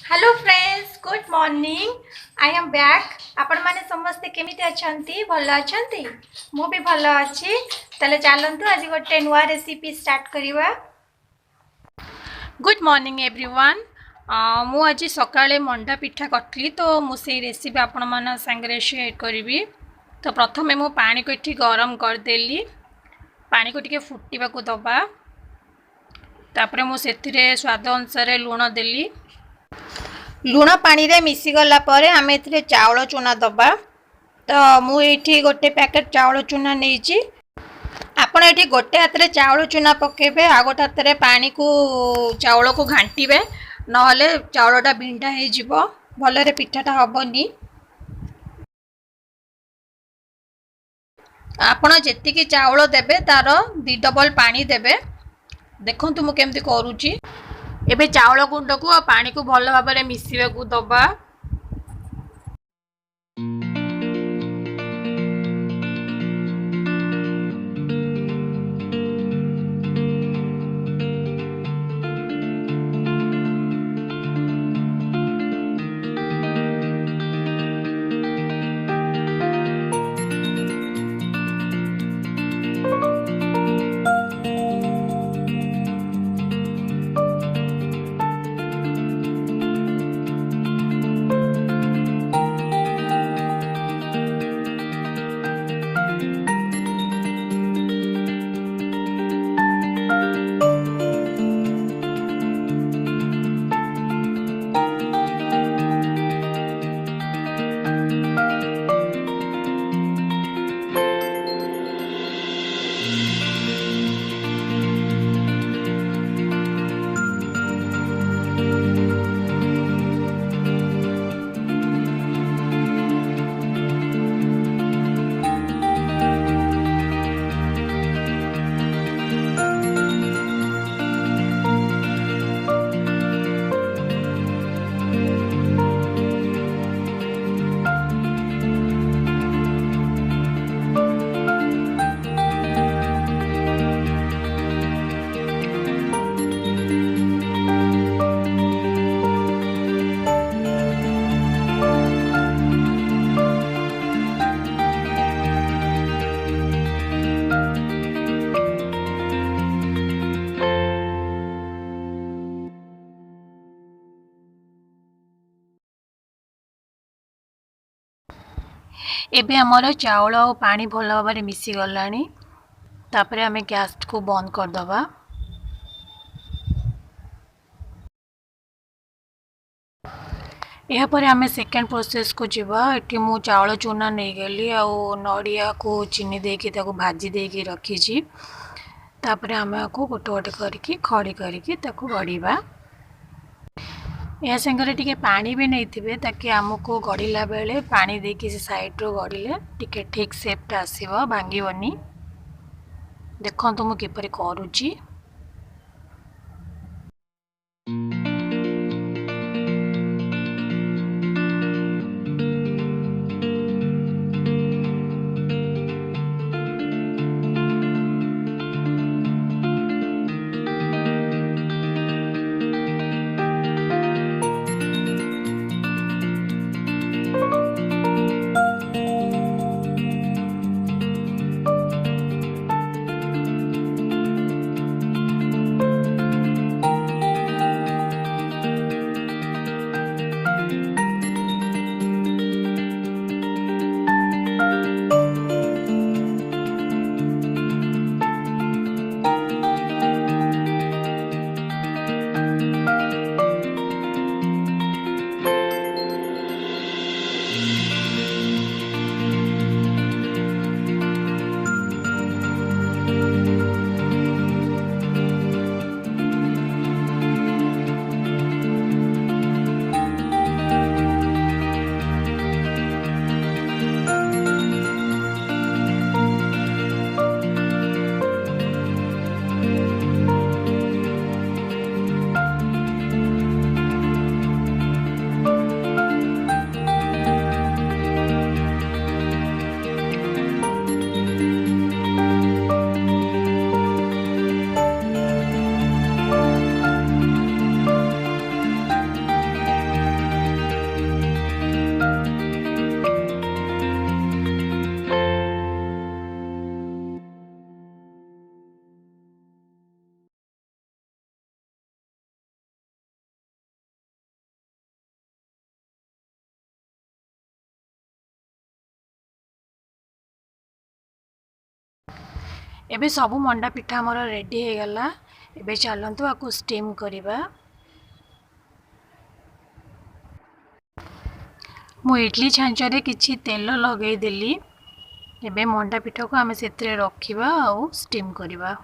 Hello friends, good morning. I am back. आपण माने समस्ते केमिति अछंती? भल अछंती? मु भी भल अछि। तले चलंतु आज गोटे नुआ रेसिपी स्टार्ट करिवा। Good morning everyone. मु आज सकाळे मंडा पिठा करथली तो मु से रेसिपी आपण माना संगे शेयर करिवि। तो प्रथमे मु पानी को इठी गरम कर देली। पानी को टिके फुटीबा को दबा। तापरे मु सेथिरे स्वाद अनुसार लूण देली। लुण पानी रे मिसी गला परे आमे एथिरे चावल चूना दबा। तो मु एठी गोटे पैकेट चावल चूना नेइची। आपण एठी गोटे हाथ रे चावल चूना पकेबे, आ गोटे हाथ रे पानी को चावल को घांटीबे, नहले चावलटा बिंडा हे जिवो, भलरे पिठाटा हबनी। आपण जेतिकी चावल देबे तार 2 डबल पानी देबे। देखंतु मु केमति करूची। एबे चावल गुंड को पानी को भल भाबरे मिसिबा को दबा। एबे हमर चावल और पानी भल भाव मिसी गलानी। तापरे हमें गैस को बंद कर दबा। यापर आम सेकेंड प्रोसेस को जीवा। एटी मु चावल चूना नहीं गली आ नड़िया को चीनी देकी ताको भाजी देकी रखी। तापरे आम को गोटे गोटे करके खड़ी करके ताको गढ़ीबा। या संगे टिके पानी भी नहीं थे ताकि आमको गढ़ला बेले पानी देकी से साइड रो गढ़ले टिके ठीक सेपटा आसीबो, भांगीबनी। देखंतु मु किपरि करूची। एबे सब मंडा पिठा हमर रेडी हो गला। एबे चलंतु आकु स्टीम करिबा। मु इडली छांचरे किछि तेल लगै देली। एबे मंडा पिठा को आमे सेतरे रखिबा आ स्टीम करिबा।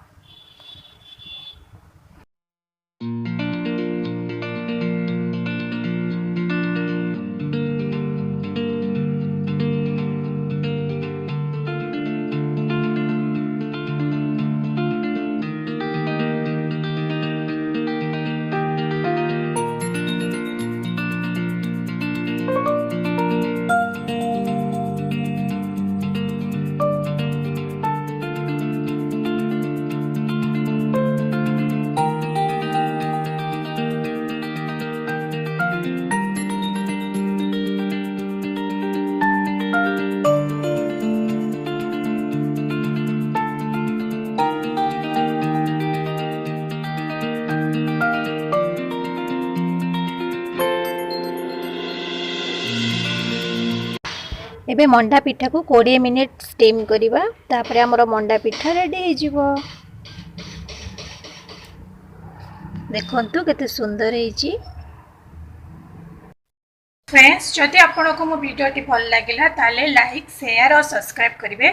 एबे मंडा पिठा को 20 मिनिट स्टीम करिबा। तापरे हमर मंडा पिठा रेडी हो जिवो। देखंतु केते सुंदर हेची। फ्रेंड्स जदि आपको मो वीडियोटी भल लगिला ताले लाइक शेयर और सब्सक्राइब करिवे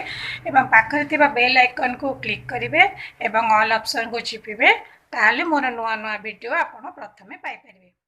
एवं पाखरे थिबा बेल आइकन को क्लिक करिवे एवं ऑल ऑप्शन को चिपिवे ताले मोर नुआ नुआ वीडियो आपण प्रथमे पाई परिवे।